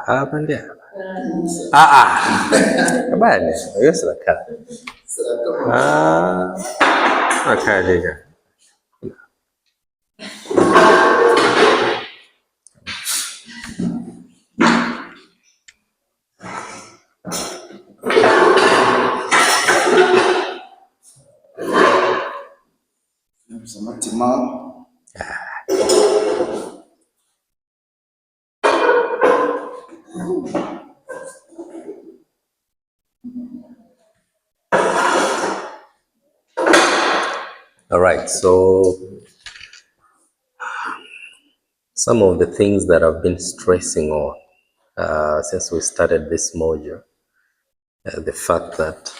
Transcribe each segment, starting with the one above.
Hapa ndio. Bali, hiyo sio kala. Akaja. All right, so some of the things that I've been stressing on since we started this module, the fact that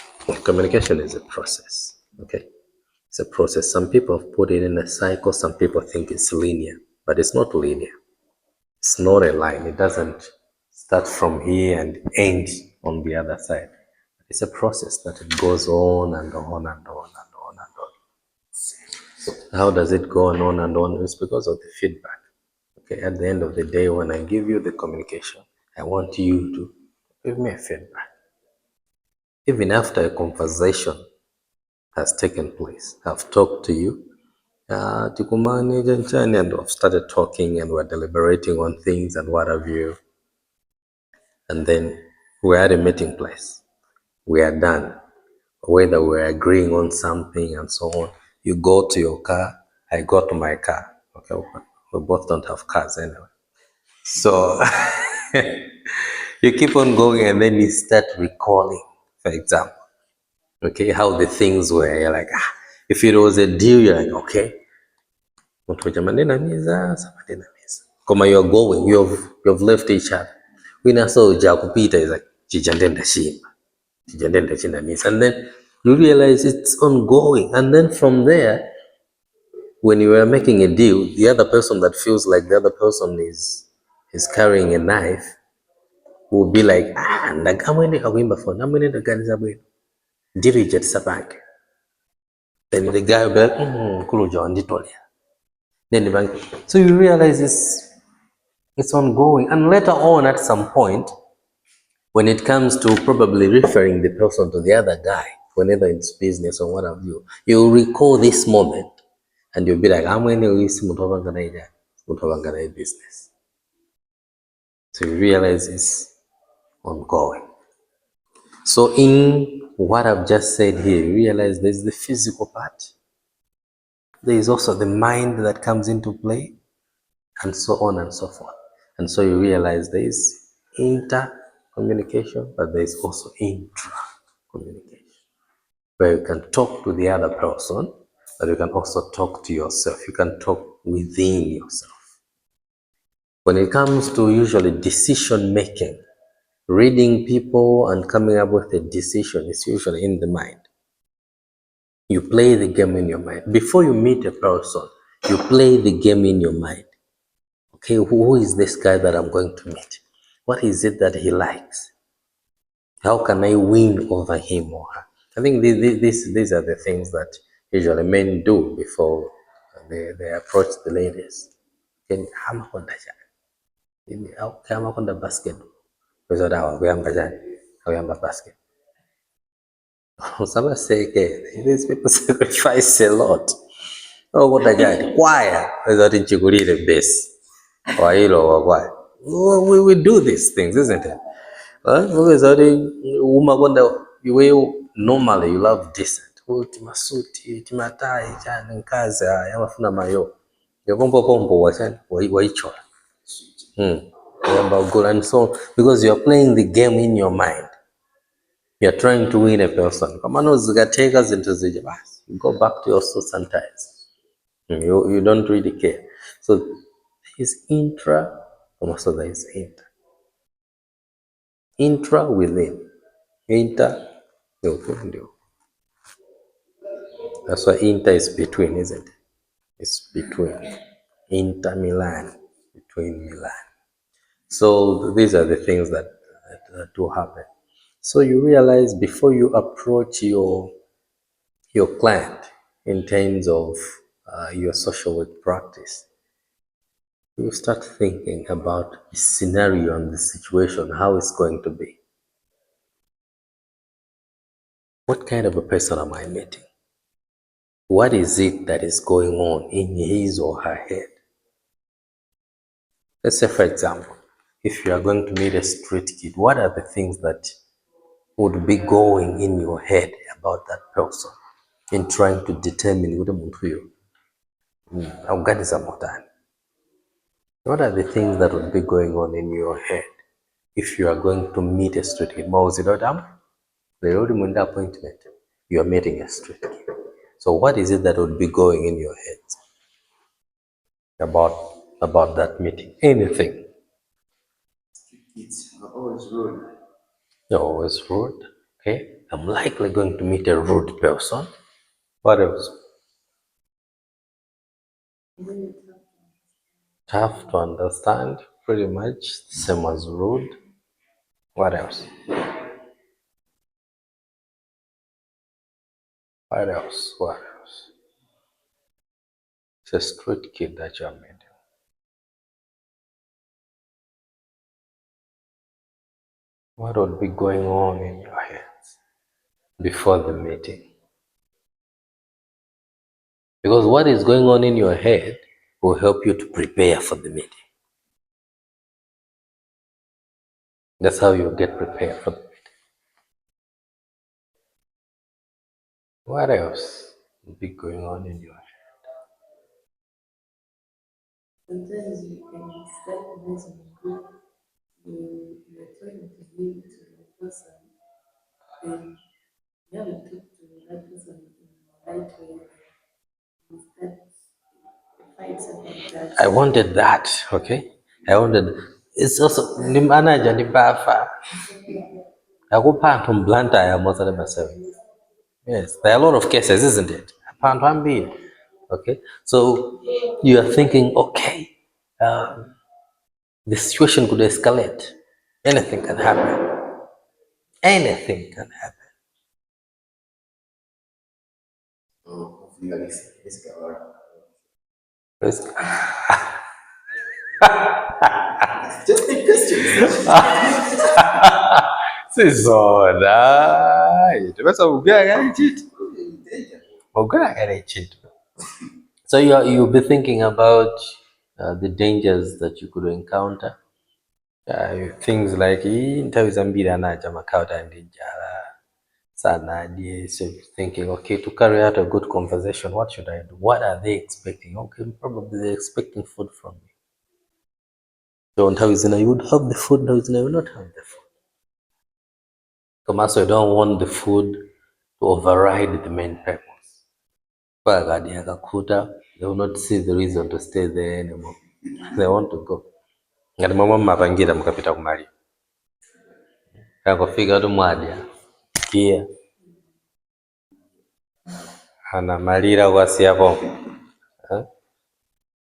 communication is a process, okay? It's a process. Some people have put it in a cycle, some people think it's linear, but it's not linear. It's not a line. It doesn't start from here and end on the other side. It's a process that it goes on and on and on and on and on. How does it go on and on? It's because of the feedback. Okay, at the end of the day, when I give you the communication, I want you to give me a feedback. Even after a conversation has taken place, I've talked to you, and I've started talking and we're deliberating on things and what have you. And then we're at a meeting place. We are done. Whether we're agreeing on something and so on. You go to your car, I go to my car. Okay, we both don't have cars anyway. So you keep on going and then you start recalling, for example, okay, how the things were. You're like, if it was a deal, you're like, okay. Kama you're going, you've left each other. We now saw Jakupita is like, Chijandenda Shima. Chijandenda China means. And then you realize it's ongoing. And then from there, when you are making a deal, the other person that feels like the other person is carrying a knife will be like, ndakamwene kawimba for namwene ndaganiza bwino. Ndiri jet sabange. Then the guy will be like, kuluja wanditolia. Then so you realize it's ongoing. And later on at some point, when it comes to probably referring the person to the other guy, whenever it's business or what have you, you'll recall this moment and you'll be like, I'm going to use business. So you realize it's ongoing. So in what I've just said here, you realize there's the physical part. There is also the mind that comes into play, and so on and so forth. And so you realize there is inter-communication, but there is also intra-communication, where you can talk to the other person, but you can also talk to yourself. You can talk within yourself. When it comes to usually decision making, reading people and coming up with a decision is usually in the mind. You play the game in your mind. Before you meet a person, you play the game in your mind. Okay, who is this guy that I'm going to meet? What is it that he likes? How can I win over him or her? I think these are the things that usually men do before they approach the ladies. Kama kwenda basket, kwa dawa kuyamba basket. Some say these people sacrifice a lot. Oh, what a guy! Why? Without the base. Why? We do these things, isn't it? Because normally you love decent. Timasuti, timatai, nkazi, yamafuna mayo. Pompo waichora. And so, because you're playing the game in your mind, you're trying to win a person. You go back to your source sometimes. You don't really care. So there is intra, also there is inter. Intra within. Inter, that's why inter is between, isn't it? It's between. Inter Milan, between Milan. So these are the things that do happen. So you realize before you approach your your client in terms of your social work practice, you start thinking about the scenario and the situation, how it's going to be. What kind of a person am I meeting? What is it that is going on in his or her head? Let's say, for example, if you are going to meet a street kid, what are the things that would be going in your head about that person in trying to determine what What are the things that would be going on in your head if you are going to meet a street kid? They already made the appointment. You are meeting a street kid. So what is it that would be going in your head about that meeting? Anything. Kids are always rude. They're always rude. Okay. I'm likely going to meet a rude person. What else? Tough to understand, pretty much same as rude. What else? What else? What else? It's a street kid that you're meeting. What would be going on in your heads before the meeting? Because what is going on in your head will help you to prepare for the meeting. That's how you get prepared for the meeting. What else will be going on in your head? Sometimes you can start imagining you're trying to give to the person, then you haven't talked to that person in the right way, you start fights about that. I wanted that, okay? It's also ni manager ni bafa. Akuphantu mblanta ya mozale masewe. Yes, there are a lot of cases, isn't it? Okay, so you are thinking, okay, the situation could escalate. Anything can happen. Anything can happen. Just think questions. So you'll be thinking about the dangers that you could encounter. Things like so thinking, okay, to carry out a good conversation, what should I do? What are they expecting? Okay, probably they're expecting food from me. Don't have it, you would have the food, no, you will not have the food. Commerce, you don't want the food to override the main purpose. They will not see the reason to stay there anymore. They want to go. Ngati mama mapangira mukapita kumali. Kakufika tu mwadya. Kia. Anamalira wasiapo.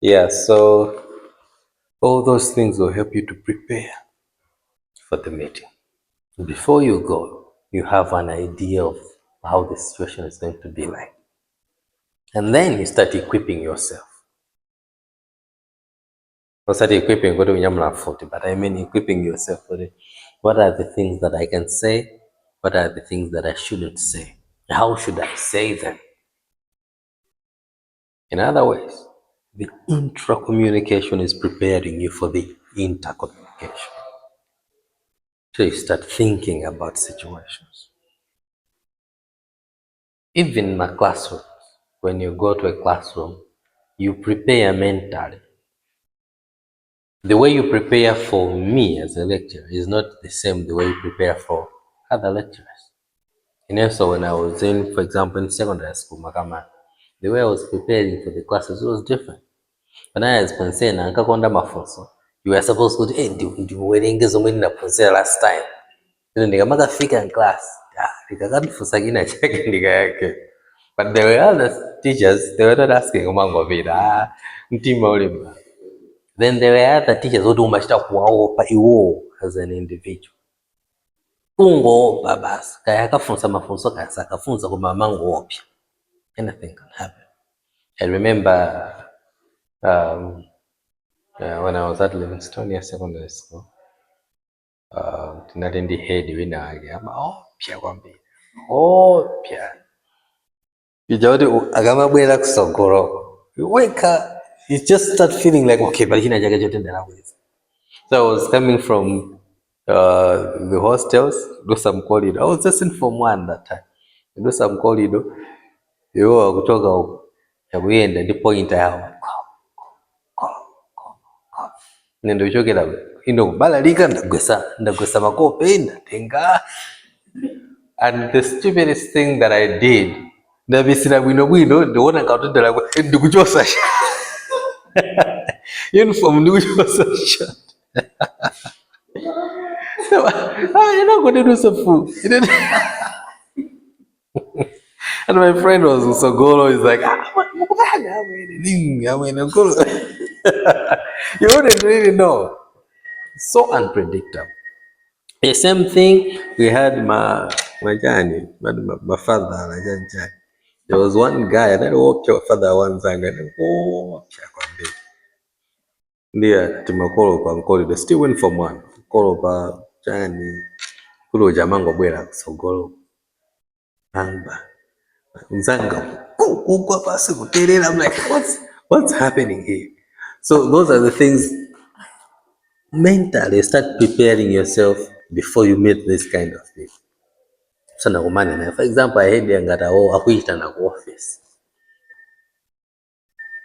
Yeah, so all those things will help you to prepare for the meeting. Before you go, you have an idea of how the situation is going to be like. And then you start equipping yourself. Not start equipping, but I mean equipping yourself for it. What are the things that I can say? What are the things that I shouldn't say? How should I say them? In other ways, the intra-communication is preparing you for the intercommunication. So you start thinking about situations. Even in a classroom, when you go to a classroom, you prepare mentally. The way you prepare for me as a lecturer is not the same the way you prepare for other lecturers. And so when I was in, for example, in secondary school, the way I was preparing for the classes was different. When I was pensing, you were supposed to do last time. Nikamaka in class. But there were other teachers, they were not asking then there were other teachers who do much kuwaopa iwo as an individual. Kungoopa basi kaya akafunza mafunzo kasa akafunza kwa mamangu opya. Anything can happen. I remember when I was at Livingstonia Secondary School, tinali head winange amaopya kwambiri opya ija kuti akamabwera kusogolo weka you just start feeling like okay pali china chake chotendera bwezi. So I was coming from the hostels, do some corridor. I was just in Form 1 that time. Do some corridor. Iwo kutoka huko yakuyenda ndi pointer yawo nendo ichokera ino kubalalika ndagwesa makope ndatenga. And the stupidest thing that I did, ndabisira bwino ndiona ngakutendera ndikuchosa uniform ndikuchosa shirt. You're not going to do some food. And my friend was Usogolo. He's like, you wouldn't really know. So unpredictable. The same thing we had my father. There was one guy that walked your father one time and they still went from one. Jani kulo jamango bwera kusogolo amba nzanga kugwa pasi kuterera. I'm like what's happening here? So those are the things mentally. Start preparing yourself before you meet this kind of thing. So na kumane na for example I had ngata akuita na ku office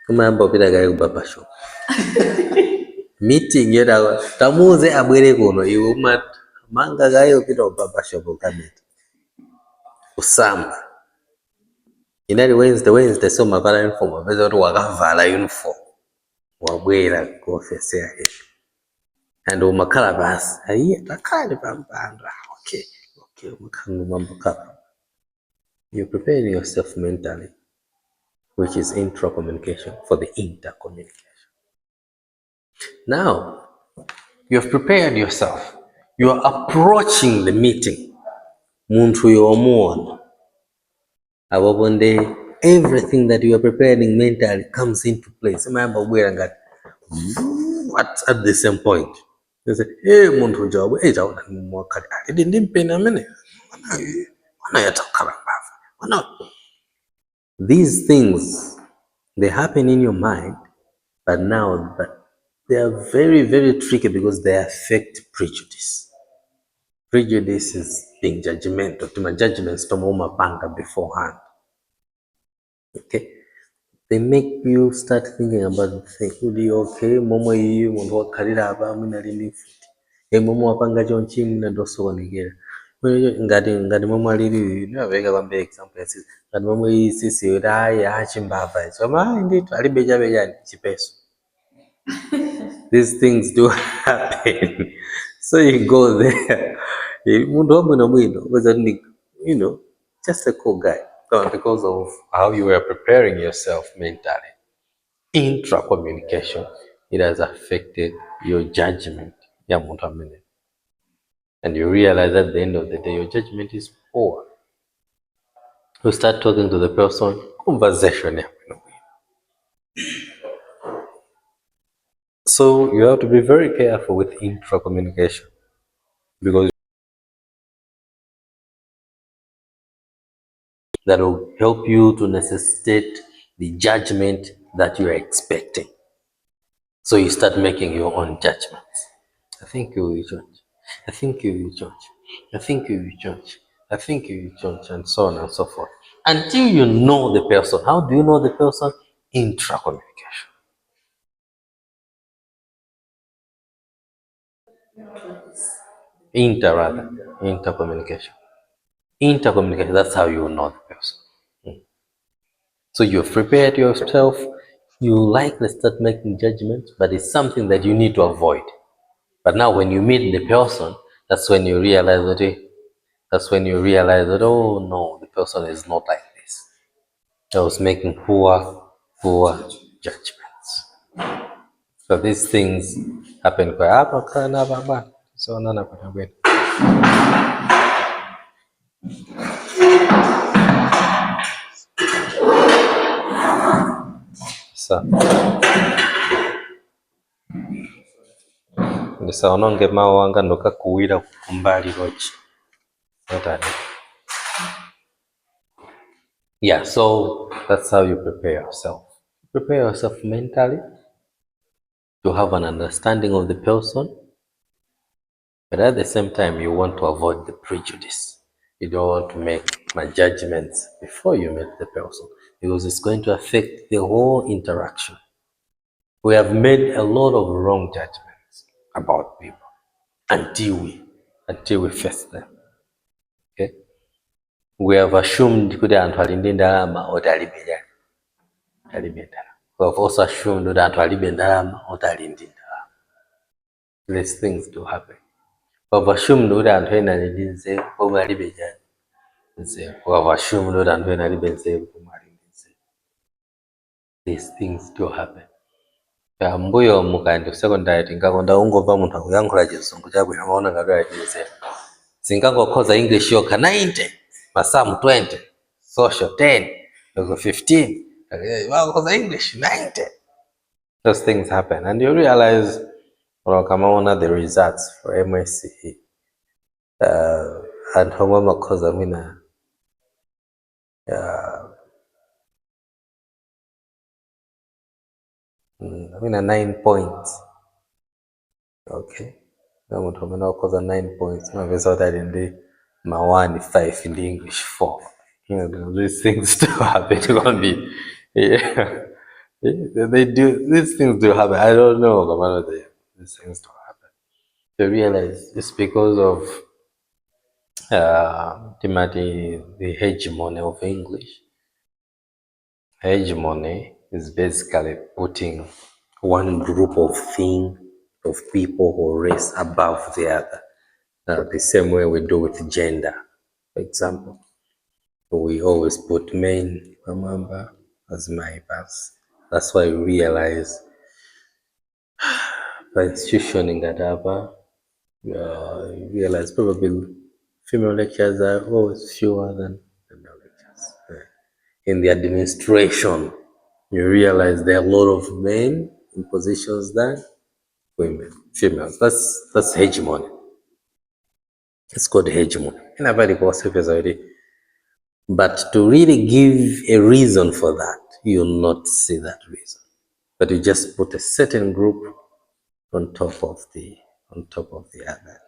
kuma ambo pita gayo baba shop meeting yeda tamuze abwere kuno iwe manga gayo pita baba shop kabisa usamba inali Wednesday so mavala uniform wabeza watu wakavala uniform wabwera ku office yake and umakala basi ayi takali pambanda okay umakanu mambo kapa. You're preparing yourself mentally, which is intra-communication for the intercommunication. Now you have prepared yourself, you are approaching the meeting. Muntu yomuona ababonde everything that you are preparing mentally comes into place. Remember bwera ngati at the same point they say muntu jabu jabu mwakali ndimpena mene wana yatakala wana. These things, they happen in your mind, but now they are very, very tricky because they affect prejudice. Prejudice is being judgmental. To my judgments, to my panga beforehand. Okay, they make you start thinking about the thing. Okay, momo you want to karira aba mina lili futi. Momo wapanga jonchi mina doso nigera. Ngadi momo alili naveka kwambe example yasi ngadi momo sisi yodai achimbava so ndito alibeja bejani chipeso. These things do happen. So you go there just a cool guy because of how you were preparing yourself mentally. Intra-communication, it has affected your judgment. And you realize at the end of the day, your judgment is poor. You start talking to the person, conversation. So you have to be very careful with intra-communication because that will help you to necessitate the judgment that you are expecting. So you start making your own judgments. I think you will judge. I think you will judge. I think you will judge. I think you will judge, and so on and so forth. Until you know the person. How do you know the person? Intra-communication. Intercommunication. Intercommunication, that's how you know the person. So you've prepared yourself, you likely start making judgments, but it's something that you need to avoid. But now when you meet the person, that's when you realize that, oh no, the person is not like this. I was making poor judgments. So these things happen quite often. ndisaononge mawu anga ndokakuwira kumbali lochi. Yeah, so that's how you prepare yourself. Prepare yourself mentally to have an understanding of the person, but at the same time you want to avoid the prejudice. You don't want to make my judgments before you meet the person, because it's going to affect the whole interaction. We have made a lot of wrong judgments about people until we face them. Okay? We have assumed kuti anthu ali ndi ndalama oti alibe ndalama. We have also assumed kuti anthu alibe ndalama oti ali ndi ndalama. These things do happen. We have assumed kuti anthu ena ali ndi nzeru pomwe alibe nzeru. We have assumed kuti anthu ena alibe nzeru pomwe ali ndi nzeru. These things do happen. Mbuyo mukaenda secondary tingakonda ungomva munthu akuyankhula chizungu chabwino maona ngati ali ndi nzeru. Singangokhoza English yokha 90, masamu 20, social 10, 15. Wakhoza English 90. Those things happen, and you realize kama the results for MSc and homwe makhoza mina 9 points. Okay. Munthu amene wakhoza 9 points mavesa kuti ali ndi ma 1 5 in the English 4. These things do happen. These things do happen. I don't know about these things do happen. You realize it's because of the hegemony of English. Hegemony is basically putting one group of people or race above the other. The same way we do with gender. For example, we always put men, remember, as members. That's why we realize by institution in Gadaba, you realize probably female lecturers are always fewer than male lecturers. In the administration, you realize there are a lot of men in positions than women, females. That's hegemony. It's called hegemony. But to really give a reason for that, you'll not see that reason. But you just put a certain group on top of the other.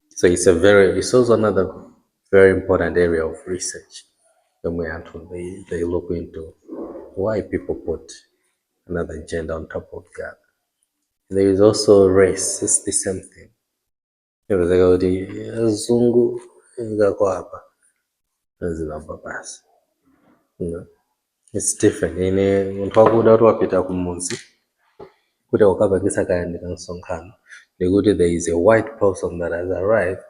So it's also another very important area of research. They look into why people put another gender on top of the other. There is also race. It's the same thing. It's different. Munthu wakuda kuti wapita kumuzi kuti ukapakisa kayandika msonkhano ndikuti there is a white person that has arrived,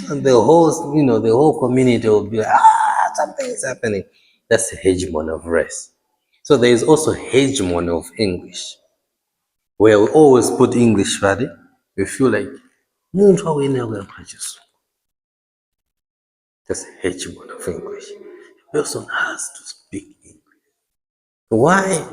and the whole community will be like, something is happening. That's the hegemony of race. So there is also hegemony of English, where we always put English ready. We feel like muntu awene just that's hegemony of English. The person has to speak English. Why?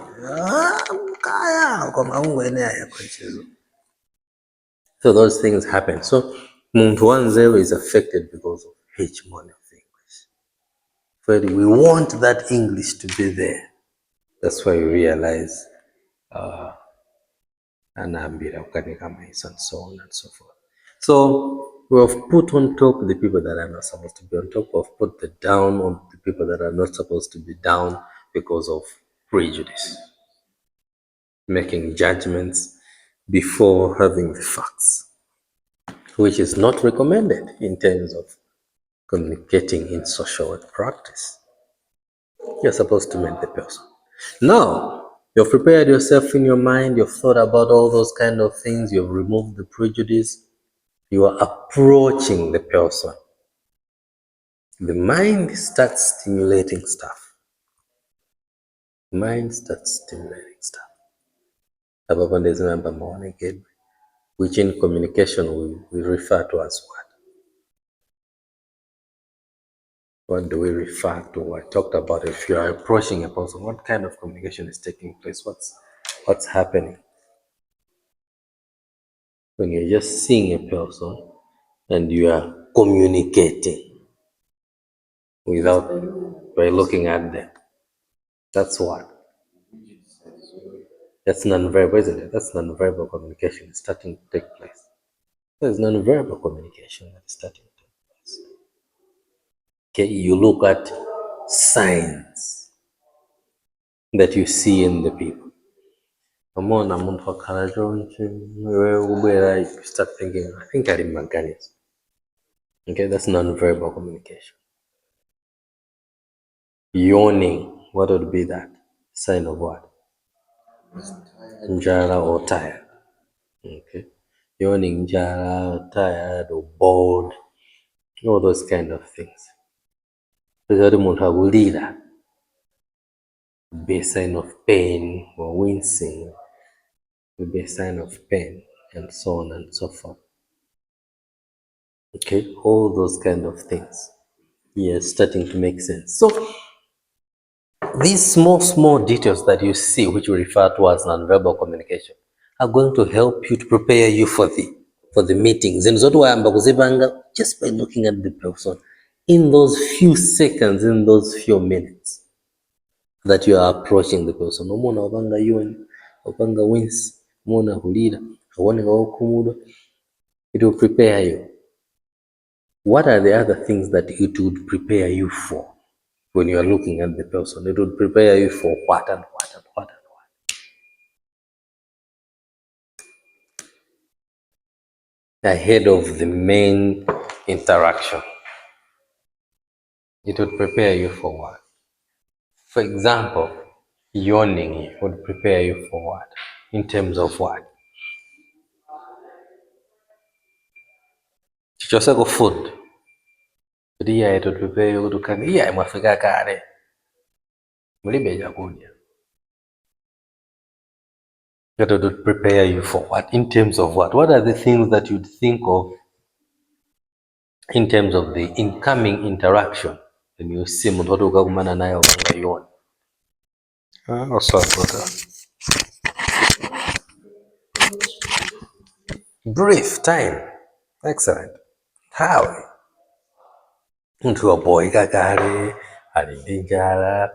So those things happen. So muntu wanzeru is affected because of hegemony of English. But we want that English to be there. That's why we realize and so on and so forth. So we have put on top the people that are not supposed to be on top, we've put down on the people that are not supposed to be down because of prejudice, making judgments before having the facts, which is not recommended in terms of communicating in social work practice. You're supposed to meet the person. Now, you've prepared yourself in your mind, you've thought about all those kind of things, you've removed the prejudice, you are approaching the person. The mind starts stimulating stuff. Above there's number more again, which in communication we refer to as What do we refer to? I talked about if you are approaching a person, what kind of communication is taking place? What's happening? When you're just seeing a person and you are communicating without by looking at them. That's what. That's non-verbal, isn't it? That's non-verbal communication starting to take place. There's non-verbal communication that's starting to take place. Okay, you look at signs that you see in the people. You start thinking, I think I'm Magani's. Okay, that's non-verbal communication. Yawning, what would be that? Sign of what? Njala or tired. Okay. Yawning, njala, tired or bored, all those kind of things. Because umuntu akulila would be a sign of pain, or wincing would be a sign of pain, and so on and so forth. Okay, all those kind of things. Yes, starting to make sense. So these small details that you see, which we refer to as non-verbal communication, are going to help you to prepare you for the meetings. And just by looking at the person in those few seconds, in those few minutes that you are approaching the person. It will prepare you. What are the other things that it would prepare you for when you are looking at the person? It would prepare you for what and what and what and what. Ahead of the main interaction. It would prepare you for what? For example, yawning would prepare you for what? In terms of what? Chichoseko food. It would prepare you to come here. Mwafika kare. Mulibe jakuja. That would prepare you for what? In terms of what? What are the things that you'd think of in terms of the incoming interaction? When you see mtu ukakumana naye ukaiona. Brief time. Excellent. How? Mtu aboyika kale, alinde njala,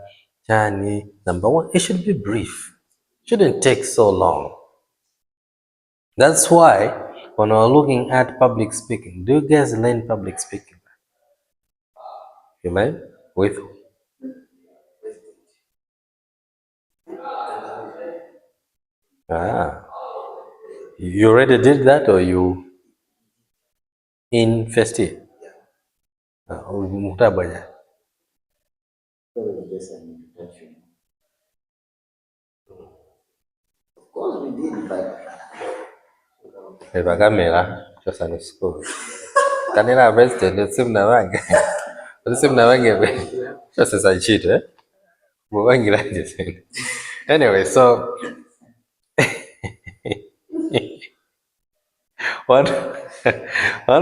chani. Number one, it should be brief. It shouldn't take so long. That's why when we're looking at public speaking, do you guys learn public speaking? You mind? With you already did that, or you in first year? Mutabanya. Just an introduction. Of course we did, but Camera just an school. Kanina arrested the sim na wange. The sim na wange just as I cheat, eh? Wange like this. Anyway, so one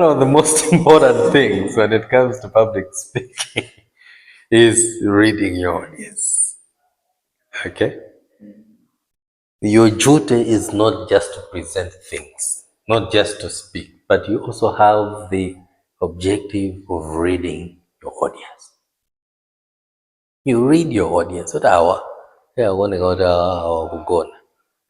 of the most important things when it comes to public speaking is reading your audience. Okay? Your duty is not just to present things, not just to speak, but you also have the objective of reading your audience. You read your audience. What awa? Yeah, I want to go to kugona.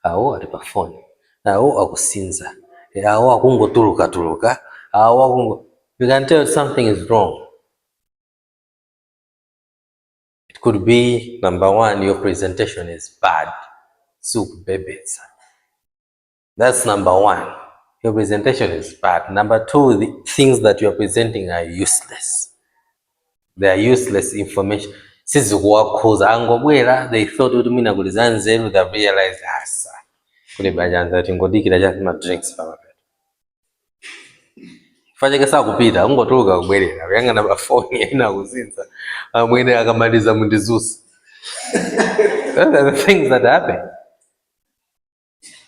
Awo ali pa phone. Awo akusinza. Awo akungotuluka. Awo akungo. You can tell something is wrong. It could be, number one, your presentation is bad. Soup babies. That's number one. Your presentation is bad. Number two, the things that you're presenting are useless. They are useless information. Sisi kuwakuza angobwera, they thought would mean agulizanzeru, they realized asa. Kule bajanza tingodikira jasima drinks pama petu. Fanya saa kupita, ungotuluka kubwerera. Kuyanga na phone ina kuzinza. Mwene akamaliza mundizusi. Those are the things that happen.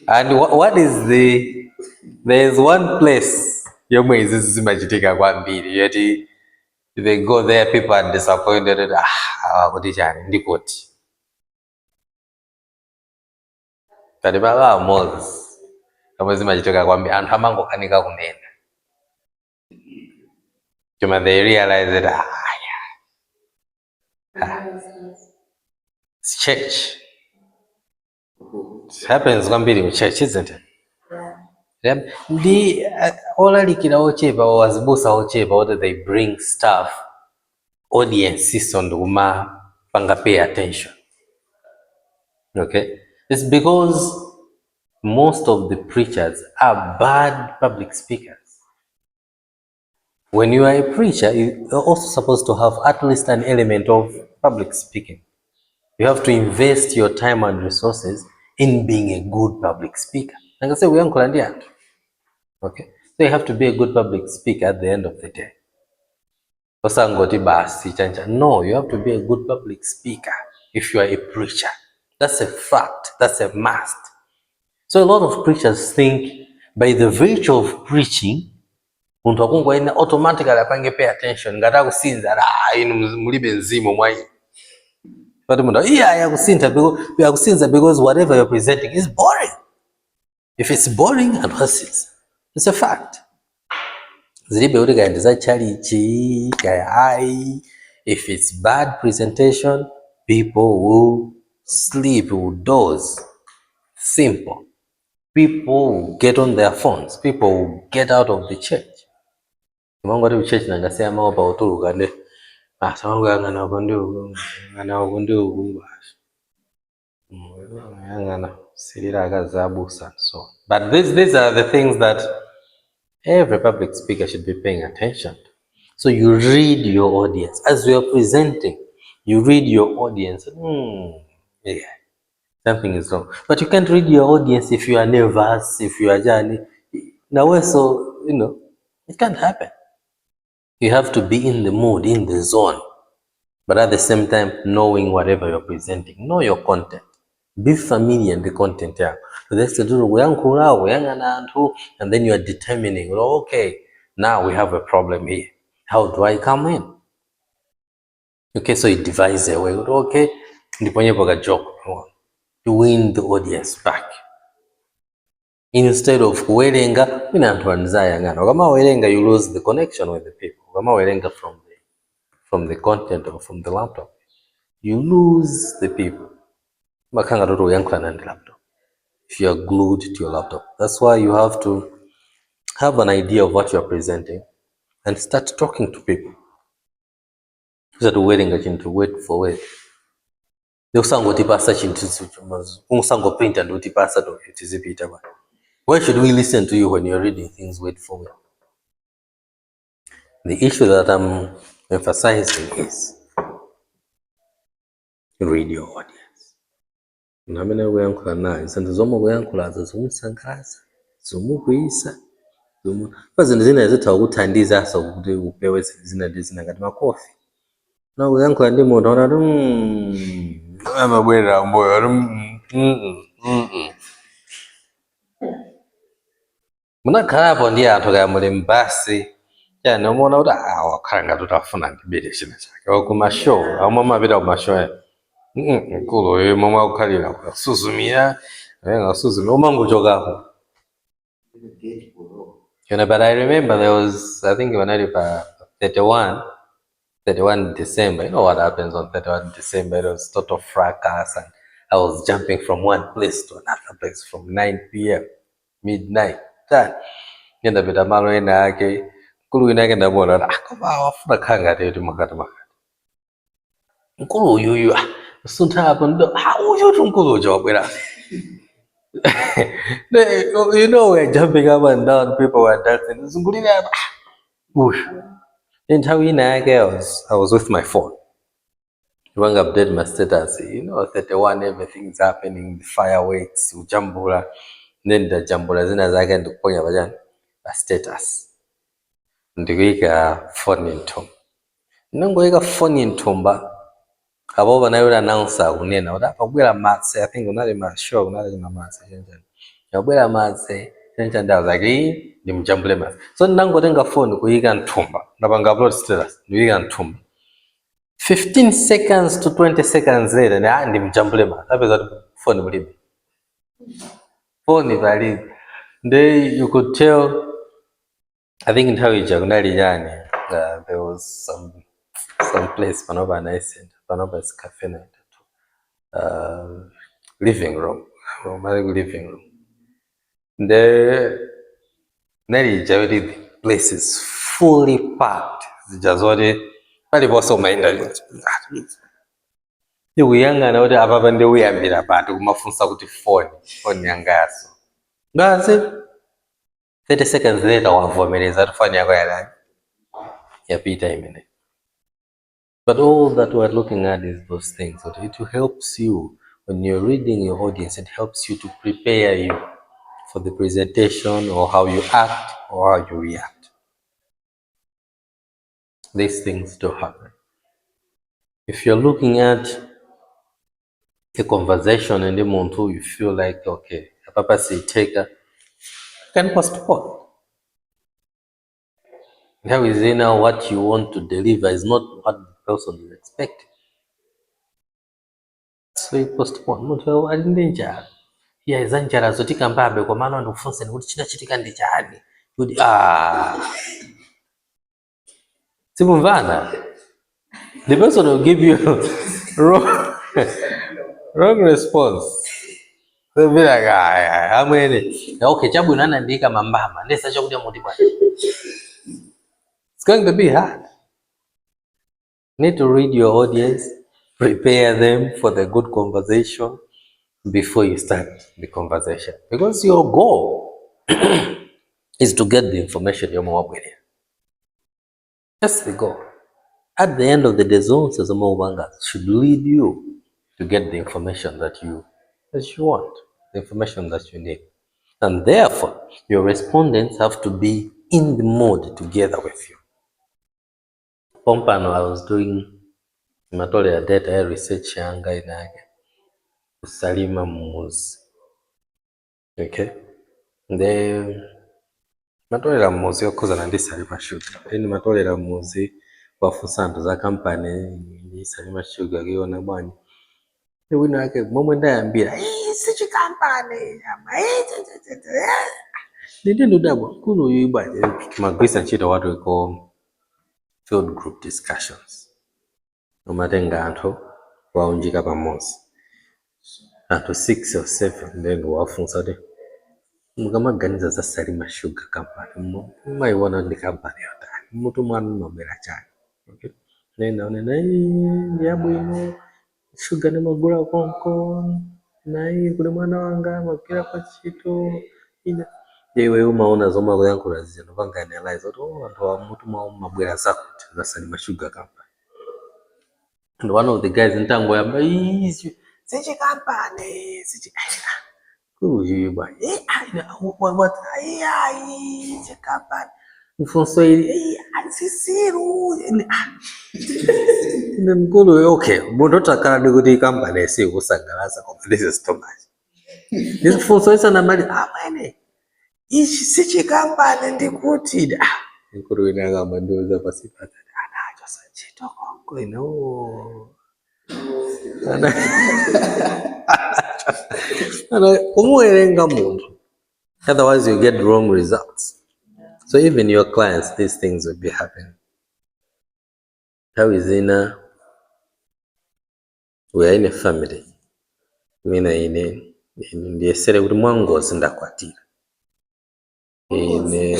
And what is there is one place yomwe izi zimachitika kwambiri yeti They go there, people are disappointed. Kuti chani ndikuti. Kati baba Moses. Kama zimachitoka kwambi anthu amangokanika kunena. Chuma they realize that it's church. It happens kwambiri in church, isn't it? Ndi olalikira ochepa wazibusa ochepa what they bring stuff audience on nduma panga pay attention. Okay, it's because most of the preachers are bad public speakers. When you are a preacher, you are also supposed to have at least an element of public speaking. You have to invest your time and resources in being a good public speaker. Like I say, we are okay, so you have to be a good public speaker at the end of the day. No, you have to be a good public speaker if you are a preacher. That's a fact. That's a must. So a lot of preachers think by the virtue of preaching, automatically pay attention. But because whatever you're presenting is boring. If it's boring, it's a fact. If it's bad presentation, people will sleep, will doze. Simple. People will get on their phones. People will get out of the church. Church but these are the things that every public speaker should be paying attention to. So you read your audience. As you are presenting, you read your audience. Yeah, something is wrong. But you can't read your audience if you are nervous, if you are journey. Now, so, it can't happen. You have to be in the mood, in the zone. But at the same time, knowing whatever you're presenting. Know your content. Be familiar in the content. And then you are determining, okay, now we have a problem here. How do I come in? Okay, so you devise a way. Okay, a joke to win the audience back. Instead of werenga, you lose the connection with the people. From the content or from the laptop, you lose the people. If you are glued to your laptop, that's why you have to have an idea of what you are presenting and start talking to people. That wait for wait. Why should we listen to you when you're reading things wait for wait? The issue that I'm emphasizing is read your audience. Namene weyankula naye sente zomwe weyankula zazumusangalatsa zomugwisa pazintu zina zitha kukuthandiza kuti upewe zina ngati makofi na weyankula ndi munthu ona amabwerera mboyo munakhalapo ndi anthu kaya muli mbasi yani umaona kuti wakhala ngati utafuna ndibere china chake kumashow amwe amapita kumashow mkulu momwe akukhalira kusuzumira ngasuzumira umangochokapo. But I remember there was, I think when I 31 December, you know what happens on 31 December, it was total fracas and I was jumping from one place to another place from 9 p.m. midnight. Yenda bita malo ena yake mkulu inake ndabona koma wafuna khanga tete makati mkulu yuyu suntha hapo ndo uyu mkulu ujobwera. We're jumping up and down, people were dancing. In I was with my phone. I want to update my status. 31, everything's happening, the fireworks, jambula. Then the jambula zina zake ndukuponya bajani a status. Ndikuika phone intumba. Nangoika phone intumba. Abo banayura announcer unena. Odakabwera matse, I think unali mashow, unali na matse. Yabwera matse, And I was like, ndimjambule basi. So ndangotenga phone kuyika nthumba. Ndapanga upload status, ndiyika nthumba. 15 seconds to 20 seconds later, ndimjambule basi. Apeza phone mulibe. Phone palibe. Then you could tell, I think in Tawija, there was some place, panoba nice, panoba's cafe night. Living room. The place is fully packed. Just what it was so mind. The Uyanga na wote apa pande uyambira patu kumafunsa kuti phone yangaso. Ngazi 30 seconds later wavomereza tufanya yako yapita imene. But all that we're looking at is those things. It helps you when you're reading your audience. It helps you to prepare you for the presentation or how you act or how you react. These things do happen. If you're looking at a conversation and you feel like, okay, Papa say take a, can postpone. How is it now what you want to deliver is not what the person is expecting. So you postpone. Mutu alinde njala. Ya izanjala zotika mbabe kwa maana ndufunse nikuti china chitika ndi chani. Kuti Simumvana. The person will give you wrong response. They'll be like, how many? Okay, chabu nana ndika mambama. Nesa chakudia muti bwana. It's going to be hard. You need to read your audience, prepare them for the good conversation before you start the conversation. Because your goal is to get the information you're more with. That's the goal. At the end of the day, zones as a should lead you to get the information that you want, the information that you need. And therefore, your respondents have to be in the mood together with you. Pompano, I was doing matolera data research yanga inage Salima Muzi. Okay? Then matolera muzi yokoza nandi Salima Sugar. Then matolera muzi wafusa nto za kampani ni Salima Sugar giona bwanyi. Wino yake momwe ndayambira sichi kampani nditendo dabo kuno yibanje magwisa nchito watu iko field group discussions umatenga anthu waunjika pamosi anthu 6 or 7 then wafunsa kuti mukamaganiza za Salima Sugar Company maiwona ndi kampani yotani mutu mwana mabwera chani. Okay, nena ndiyabwino sugar ni magula konko na hii kule mwana wanga mapira kwa chito ina yewe umaona zoma kuyankula zino panga analyze anthu wa mutu mabwera zako za Salima Sugar Company. And one of the guys ntango yamba sichi company sichi kuyu ba what sichi company mfonso ili sisiru Mkulu okay, muntu takala kuti company si kusangalasa koma this is too much. This funso isa na mali mwene. Ichi sichi company ndikuti Mkulu inaga mandoza pasipata. Anacho sanchito konko ino. Umuerenga muntu. Otherwise you get wrong results. So even your clients, these things will be happening. How is ina? We are in a family. Mina ine ndiyesere kuti mwangozi ndakwatira. Ine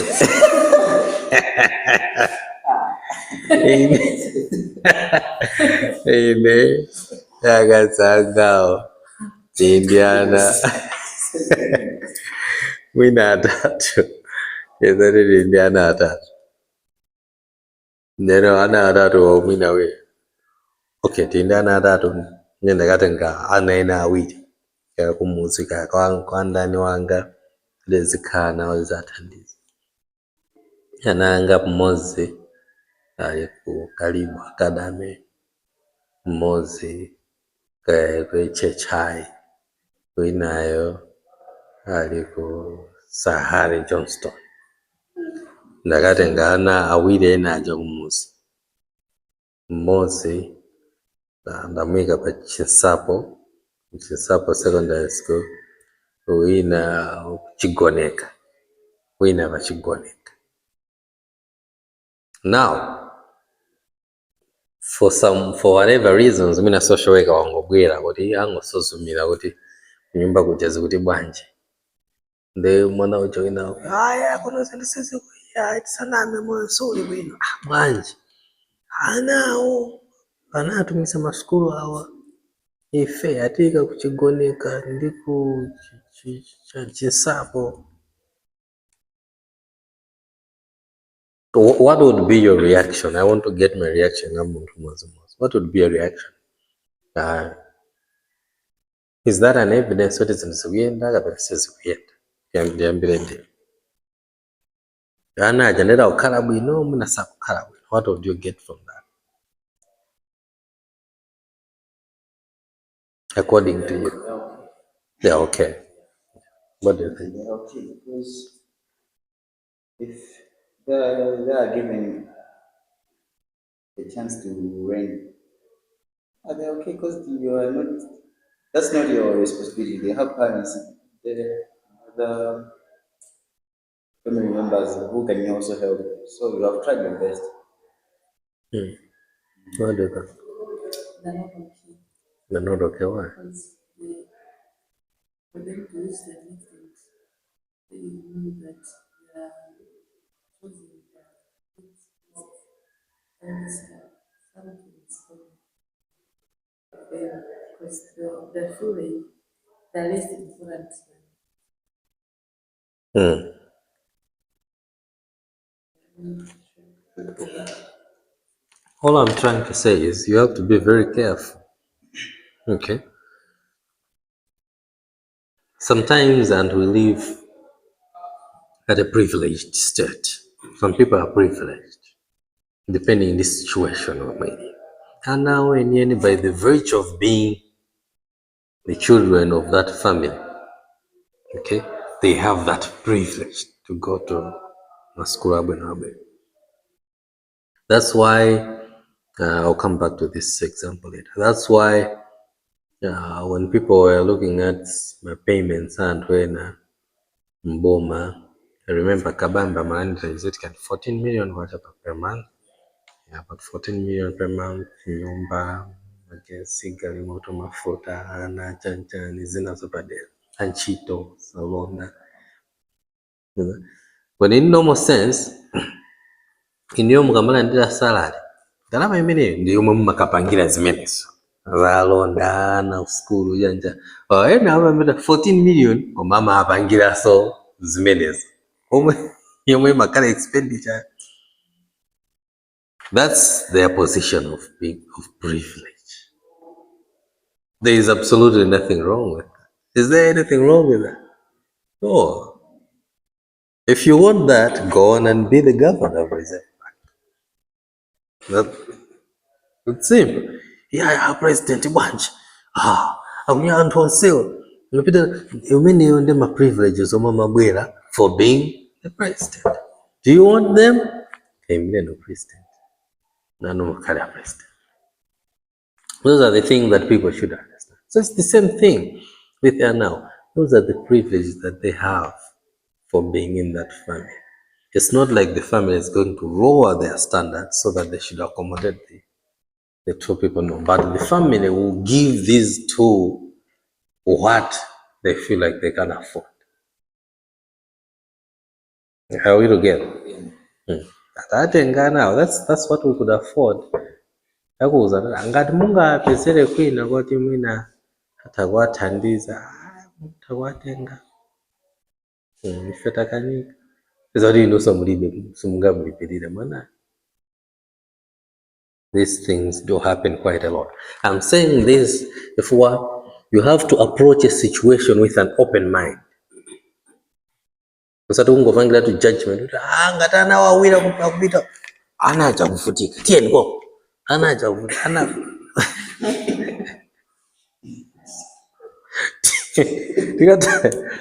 yakazangawo Indiana mwina atatu yezari Indiana atatu neno ana atatu mwina we okay Indiana atatu nenda katenga anaina awiri ya kumuzika kwa ndani wanga lezikana wazatandizi ananga mmozi ali ku Karibu Academy mmozi kwe Chechai winayo ali ku Sir Harry Johnston ndakatenga ana awiri ena aja kumuzi, mmodzi ndamuyika pa Chinsapo Secondary School, wina Chigoneka, wina pa Chigoneka. Now for whatever reasons mina social worker wangobwera kuti angosuzumira kuti kunyumba kujazi kuti bwanji, nde mwana ucho wina aya kuno zinthu sizikuya tisaname moyo suli bwino. Bwanji anawo anatumisa masukulu awa ife atika kuchigoneka ndi ku Chinsapo. What would be your reaction? I want to get my reaction. What would be your reaction? Is that an evidence what is in Zuyenda? What would you get from that? According to you? They're okay. What do you think? They're okay because if they are given a chance to reign, they're okay because you are not. That's not your responsibility. They have parents, the family members who can also help. So you have tried your best. What do you think? They're not okay. They're not okay. Why? Because for them to use their methods, they know that they are choosing and something is wrong. Because they're feeling the least important. All I'm trying to say is you have to be very careful. Okay? Sometimes, and we live at a privileged state. Some people are privileged, depending on the situation or maybe. And now, and by the virtue of being the children of that family, okay, they have that privilege to go to Maskurabe. That's why, I'll come back to this example later. That's why when people were looking at my payments and when Mboma, I remember Kabamba manager is it 14 million per month. Yeah, about 14 million per month. Nyumba, magesi, gari moto, mafuta, ana chanchani zinazopadela, anchito, salona. When in normal sense, iniyo mukamala ndira salary, ndalama imene ndiyo mumakapangira zimenezo. Zalonda na skulu janja. Ena amameta 14 million omama apangira so zimenezo. Yomwe makala expenditure. That's their position of privilege. There is absolutely nothing wrong with that. Is there anything wrong with that? No. If you want that, go on and be the governor of Reserve Bank. It's simple. Yeah, President Bunch. Akunya anthu onsewo. You mean you want them a privileges or mama bwera for being the president? Do you want them? No president. No president. Those are the things that people should understand. So it's the same thing with her now. Those are the privileges that they have for being in that family. It's not like the family is going to lower their standards so that they should accommodate the two people. No, but the family will give these two what they feel like they can afford. How we together? Now that's what we could afford. Ngati mungapezere kwina kuti mwina atakwathandiza takwatenga ife takanyika zoti ino simungamulipirire mwana. These things do happen quite a lot. I'm saying this if you have to approach a situation with an open mind. Usati ungopangira to judgment ngati ana wawira kupita anacha kufutika tieni kwa anacha kufutika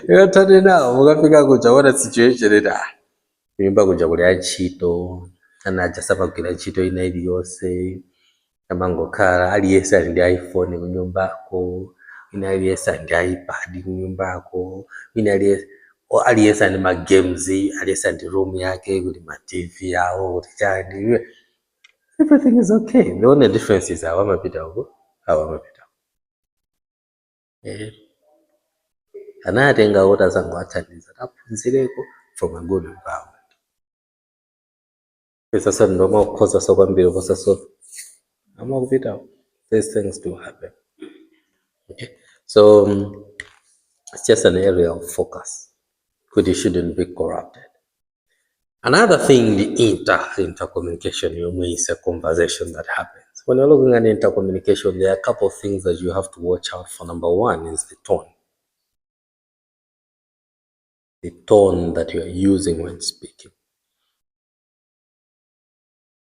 tikatane nawo mukafika kuja what a situation ita kunyumba kuja kuli antchito ana aja sapagwira ntchito ina iliyonse amangokhala aliyense ali ndi iPhone kunyumbako, wina aliyense ali ndi iPad kunyumbako, wina aliyense ali magames, aliyense ali ndi room yake kuli ma TV yawo kuti chani, everything is okay. The only difference is awamapita huko awamapita anatenga ota zangu athandiza taphunzireko from a good environment. Sasa ndo makukhoza sokwambiri kosa so amakupita these things do happen. Okay, so it's just an area of focus. Good, you shouldn't be corrupted. Another thing, the intercommunication, is a conversation that happens. When you're looking at intercommunication, there are a couple of things that you have to watch out for. Number one is the tone. The tone that you are using when speaking.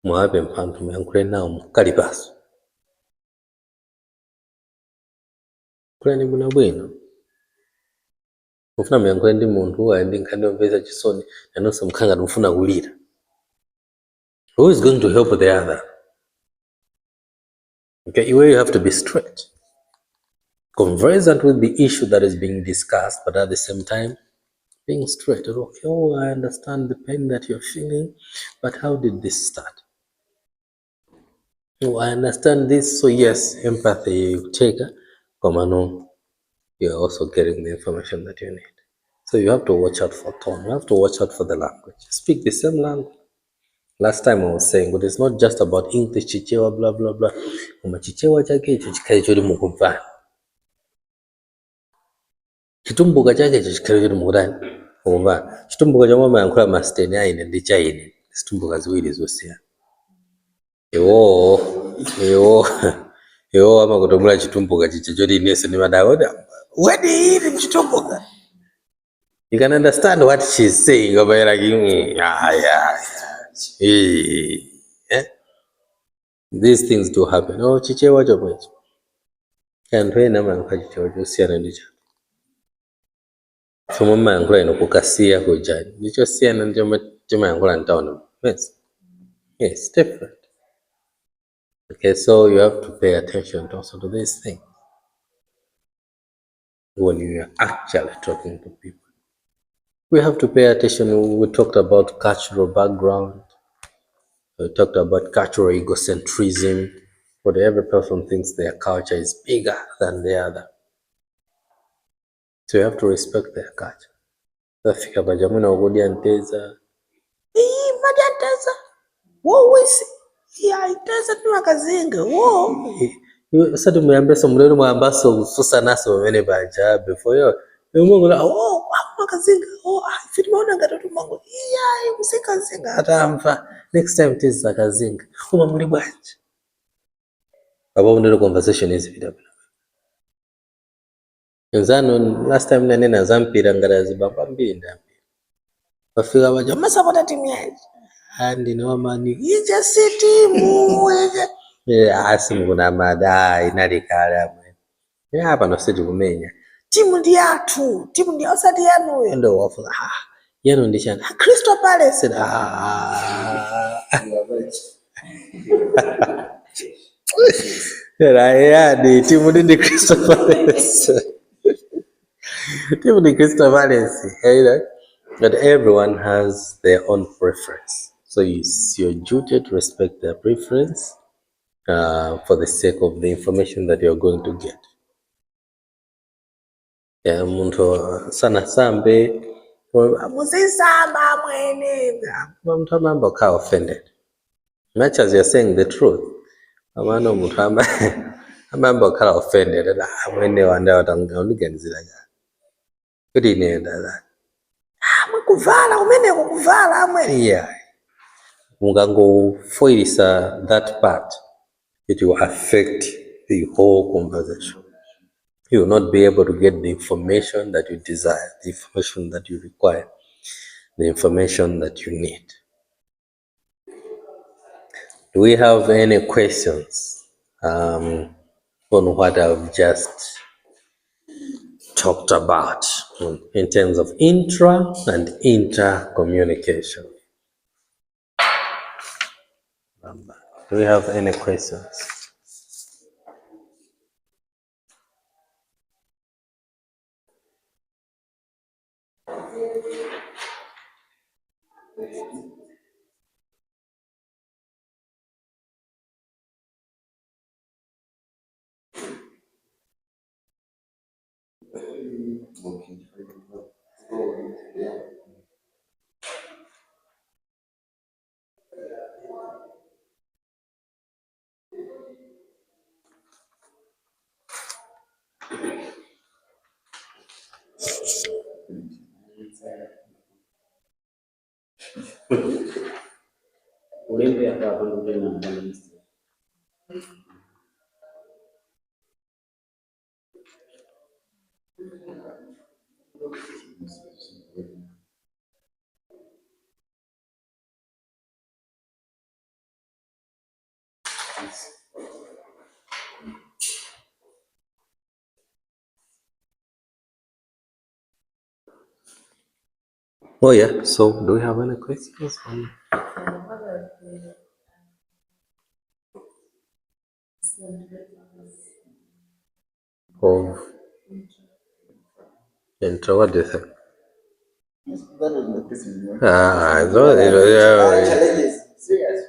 Mwabe mpantu myankule nao mukalibaso. Kulani muna bwino. Mufuna myankule ndi muntu waendi nkandi omveza chisoni nanonse mukanga mufuna kulira. Who is going to help the other? Okay, where you have to be straight. Conversant with the issue that is being discussed, but at the same time, being straight. Okay, oh, I understand the pain that you're feeling, but how did this start? Oh, I understand this, so yes, empathy, you take it. No, you're also getting the information that you need. So you have to watch out for tone. You have to watch out for the language. Speak the same language. Last time I was saying, but it's not just about English, chichewa, blah, blah, blah. Chichewa chake chichikale chori mukuvana. Chitumbuka chake chichikale chori mukuvana. Chitumbuka cha mama yankula masteni aine ndi chaine. Chitumbuka ziwiri zosiyana. Ewo amakutomula chitumbuka chiche chori inese ni madawoda. What is it chitumbuka? You can understand what she's saying over here, These things do happen. Oh, chichewa chomwecho. Kanthu ena amayankula chichewa chosiyana ndi chake. Chomwe amayankula ino kukasiya kuja. Ndicho siyana ndi chomwe chimayankula ntaona. Yes, different. Okay, so you have to pay attention also to this thing when you are actually talking to people. We have to pay attention. We talked about cultural background. We talked about cultural egocentrism, but every person thinks their culture is bigger than the other. So you have to respect their culture. Tafika bajamuna ugodia nteza. Madia nteza. Wisi. Nteza tuma kazinga. Sasa tumeambia mlelo mwambaso ususa naso wene baja before yo. Mungu la makazinga. Filimaona ngatoto mango. Musikazinga atamfa. Next time teza kazinga. Muli bwaje. Abo ndelo conversation is video. Nzano last time nanena zampira ngarazi bamba mbinda. Bafika baje masapota timu yaje. Andi no mani. Ije sitimu. Asimu kuna madai inalikala mwe. Hapa no sije kumenya. Timu ndi yathu, timu ndi osati yanu ndo wafuza. Yanu ndi chana. Crystal Palace. Rayani, timu ndi Crystal Palace. Timu ndi Crystal Palace. But everyone has their own preference. So it's your duty to respect their preference for the sake of the information that you're going to get. Muntu sana sambe musisamba mwene muntu amamba ka offended. Much as you're saying the truth, amano muntu amamba ka offended la mwene wanda watanganizira ya. Kudi nenda. Mkuvala umene kukuvala mwene. Yeah. Mungango foilisa that part, it will affect the whole conversation. You will not be able to get the information that you desire, the information that you require, the information that you need. Do we have any questions on what I've just talked about in terms of intra and inter communication. Do we have any questions? Oh yeah, so do we have any questions? What are the disadvantages Of intro, what do you think? Yes, that was the question. Challenges, serious.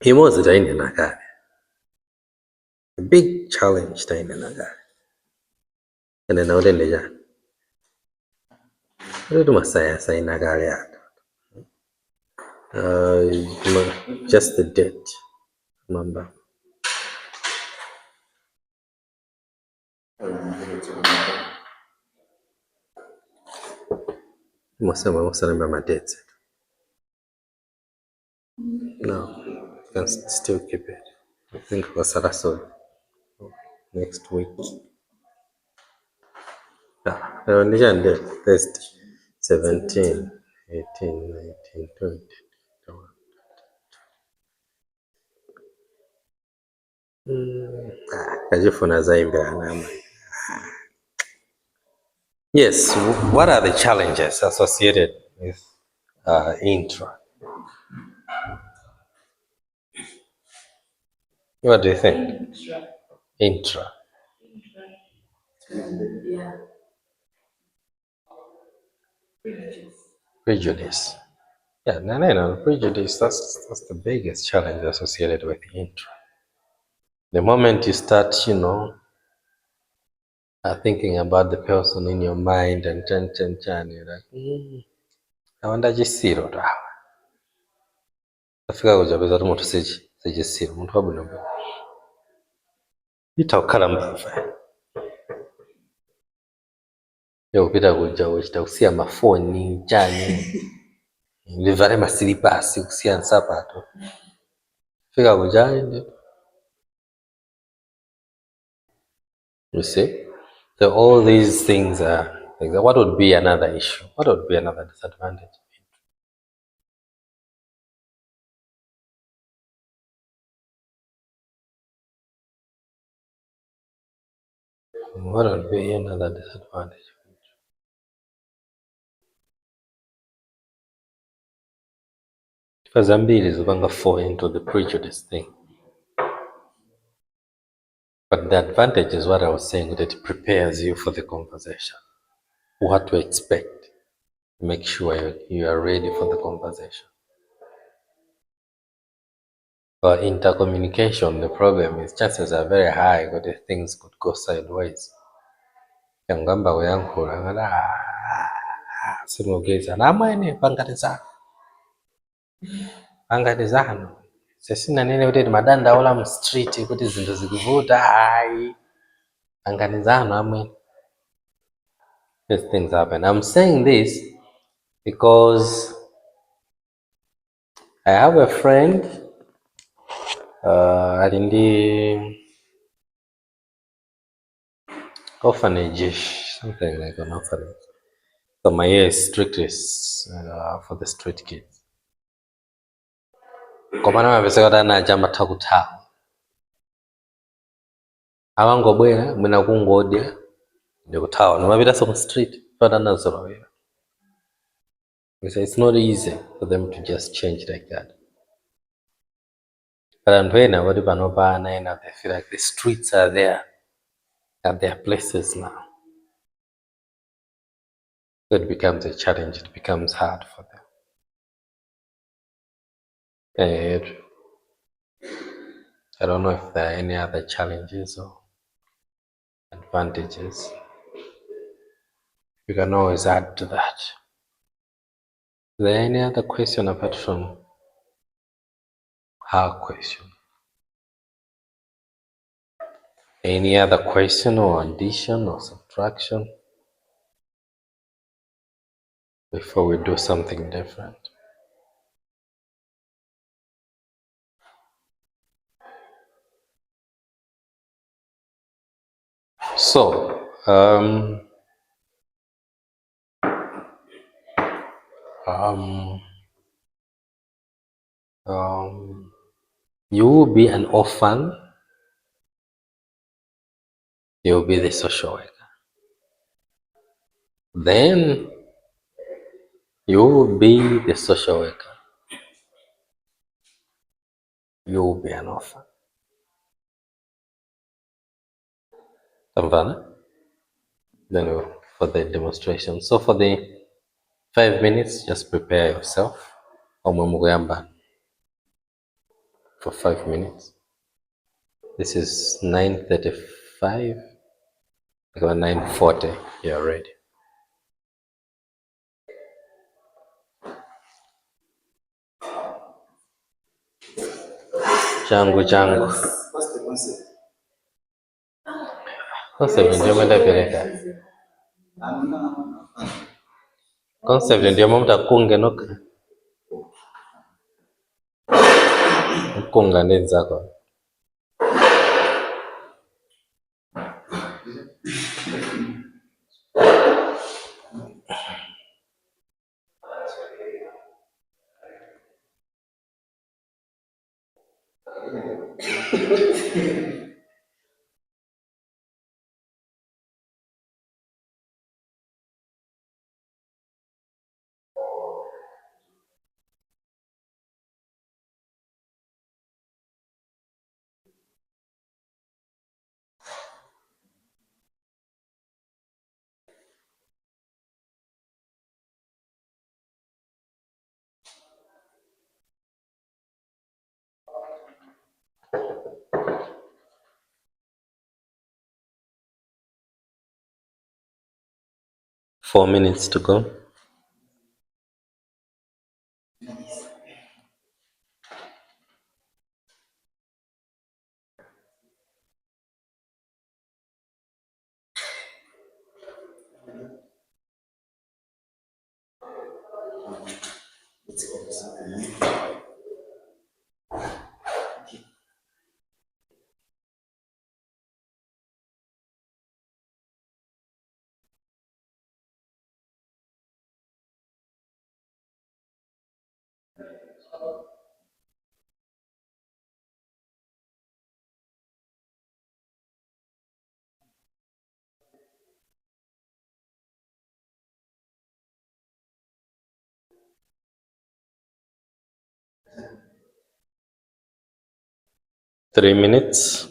Himozi taine nakari. A big challenge taine nakari. And then out in the jan. What do Masaya say nakari? Just the date. Remember. Must remember my dates. No, you can still keep it. I think it was Sarasol next week. Nijan date. Test 17, 18, 19, 20. Kajifuna zaimbe anama. Yes, what are the challenges associated with intra? What do you think? Intra. yeah, Prejudice. Yeah, no, prejudice, that's the biggest challenge associated with intra. The moment you start, thinking about the person in your mind and you're like, I wonder jisiro da. Afika kujabeza rumo sijisiro, muntu wabunobe. Itaukala mbava. Upita kuja uchita kusia mafoni chani livale masilipasi kusia nsapato fika kuja ndio. You see, so all these things are things. What would be another issue? What would be another disadvantage? What would be another disadvantage? Because Zambia is going to fall into the prejudice thing. But the advantage is what I was saying, that it prepares you for the conversation. What to expect. Make sure you are ready for the conversation. But intercommunication, the problem is chances are very high that things could go sideways. Yangamba weyankula ngala simugeza namwene pangati zano sesina nene kuti madanda ola mu street kuti zinthu zikuvuta hayi pangati zano amwene. These things happen. I'm saying this because I have a friend alindi orphanage, something like an orphanage. So my year is strictly for the street kids. Kwa maana mapeseka naja matakutawo awangobwera mwina kungodya ndikuthawa nomapita some street patanazolowera. Because it's not easy for them to just change like that. But anthu ena poti panopana ena they feel like the streets are there at their places now. So it becomes a challenge, it becomes hard for them. And I don't know if there are any other challenges or advantages. You can always add to that. Is there any other question apart from her question? Any other question or addition or subtraction before we do something different? So, you will be an orphan, you will be the social worker. Then you will be the social worker, you will be an orphan. Tamvana? Then for the demonstration. So for the 5 minutes, just prepare yourself. Omwemugamba for 5 minutes. This is 9:35. About 9:40, you're ready. Changu. What's the concept? Concept ndio mtapeleka. Concept ndio mtakunge noka. Kunga nenzako. Four minutes to go. Three minutes.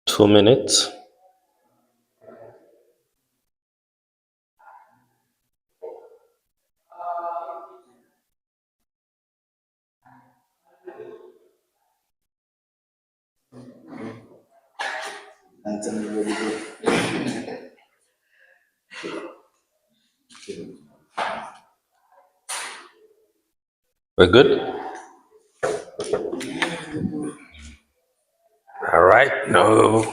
Two minutes. Anthony really good. We're good? All right. No.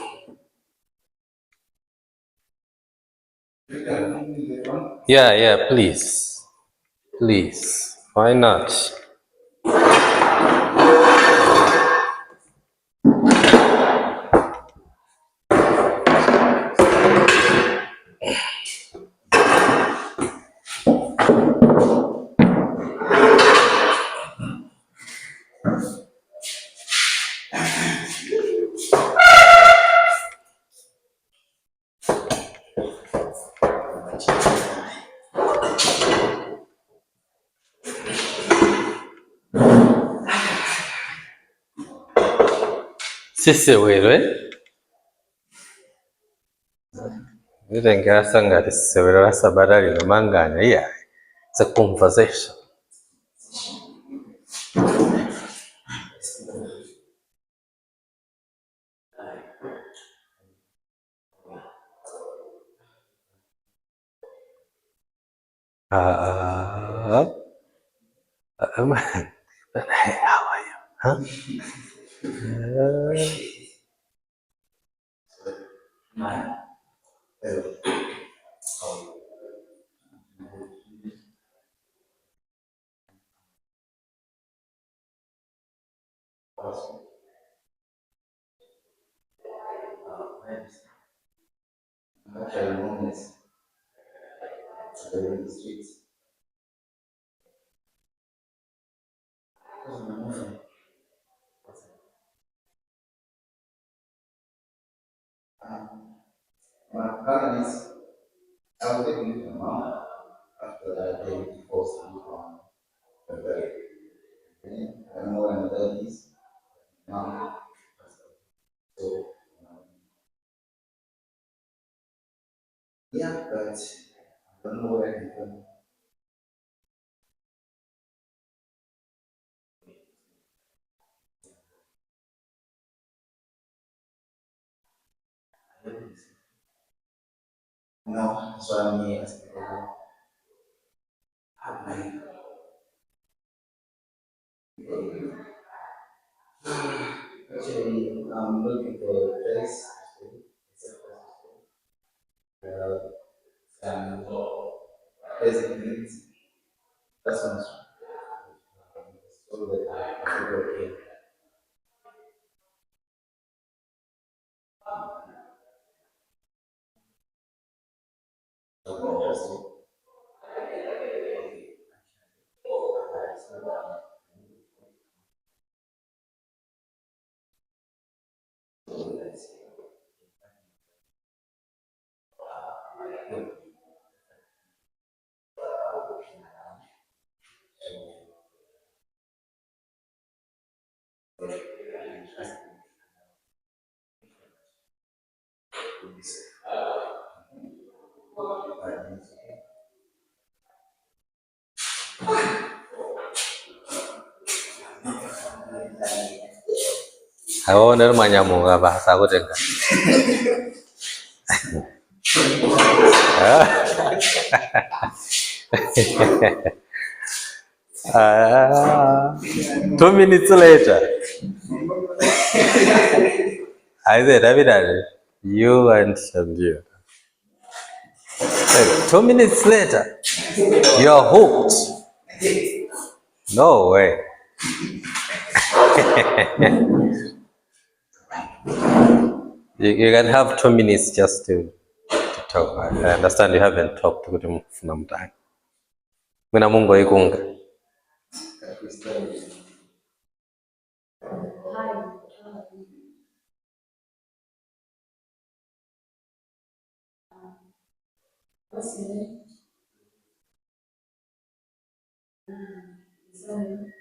Yeah, please. Please. Why not? Sisi wewe. Nitengera ngati sisewera sabata lino manganya. Yeah. It's a conversation. Man. Hey, how are you? Huh? Actually, homeless. They're in the streets. My plan is I will take you to my mom after that day before sleep on the bed. I don't know when the bed is. Mom. So, yeah, but I don't know where I can go. No, that's why I'm here. Actually, I'm looking for a place. And basically, that's one so that I can work here. Awonera manyamunga bahasa aku dengar. Ah, 2 minutes later, I said, David, you and Shandia. 2 minutes later, you're hooked. No way. You can have 2 minutes just to talk. I understand you haven't talked with him for some time. Mina Mungu ikunga. What's your name? Sorry.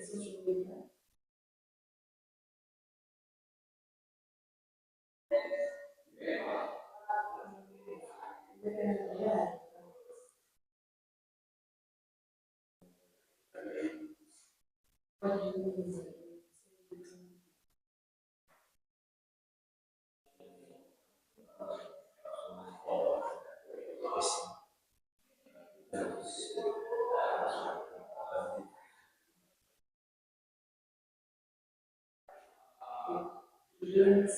Social media. Yeah. Yes.